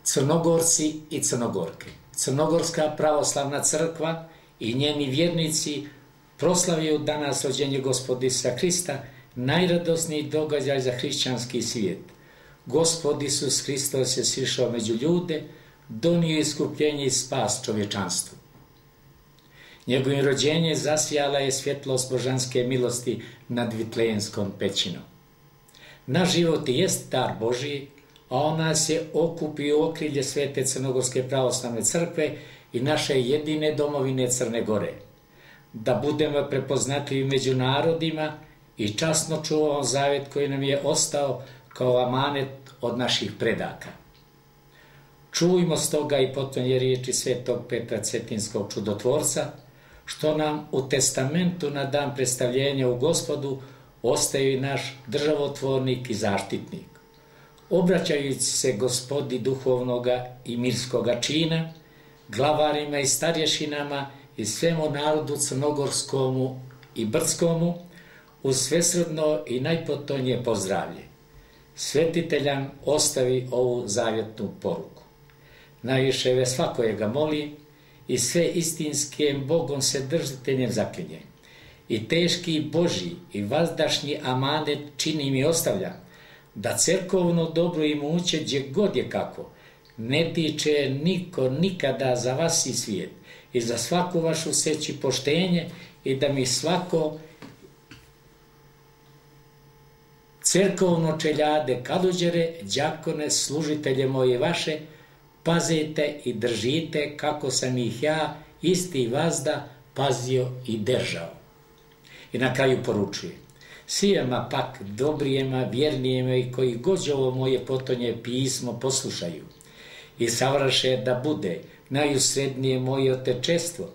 Crnogorci i Crnogorke. Crnogorska pravoslavna crkva i njeni vjernici proslavljaju danas rođenje Gospoda Isusa Hrista, najradosniji događaj za hrišćanski svijet. Gospod Isus Hristos je sišao među ljude, donio iskupljenje i spas čovječanstvu. Njegovim rođenjem zasijala je svjetlost božanske milosti nad Vitlejenskom pećinom. Naš život jest dar Božiji, a on nas je okupio u okrilje Svete Crnogorske pravoslavne crkve i naše jedine domovine Crne Gore. Da budemo prepoznatljivi među narodima i časno čuvamo zavjet koji nam je ostao kao amanet od naših predaka. Čujmo stoga i potonje riječi svetog Petra Cetinskog čudotvorca, što nam u testamentu na dan predstavljenja u Gospodu ostaje i naš državotvornik i zaštitnik. Obraćajući se Gospodi duhovnoga i mirskoga čina, glavarima i starješinama i svemu narodu crnogorskomu i brdskomu, uz svesrdno i najpotonje pozdravlje. Svetiteljan ostavi ovu zavjetnu poruku. Najviše ve svakojega moli i sve istinskim Bogom se držiteljem zaklinje. I teški Božji i vazdašnji amanet čini mi ostavljam, da cerkovno dobro imuće gdje god je kako, ne tiče niko nikada za vas i svijet i za svaku vašu seć i poštenje i da mi svako cerkovno čeljade kaluđere, đakone, služitelje moje vaše, pazite i držite kako sam ih ja, isti vazda, pazio i držao. I na kraju poručuje, svijema pak dobrijema, vjernijema i koji god ovo moje potonje pismo poslušaju i savrše da bude najusrednije moje otečestvo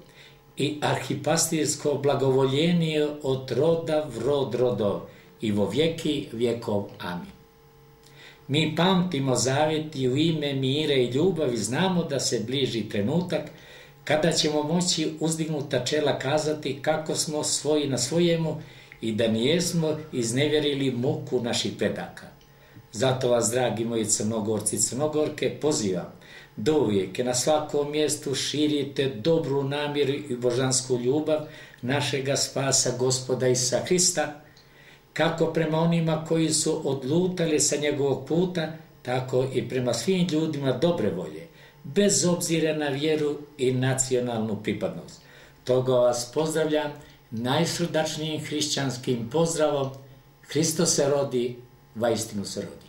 i arhipastirsko blagovoljenije od roda v rod rodov i vo vjeki vjekov. Amin. Mi pamtimo zavjet i u ime mire i ljubavi znamo da se bliži trenutak kada ćemo moći uzdignuta čela kazati kako smo svoji na svojemu i da nijesmo iznevjerili muku naših predaka. Zato vas, dragi moji Crnogorci i Crnogorke, pozivam da uvijek na svakom mjestu širite dobru namjeru i božansku ljubav našega spasa Gospoda Isusa Hrista, kako prema onima koji su odlutali sa njegovog puta, tako i prema svim ljudima dobre volje, bez obzira na vjeru i nacionalnu pripadnost. Toga vas pozdravljam najsrdačnijim hrišćanskim pozdravom. Hristos se rodi, vaistinu se rodi.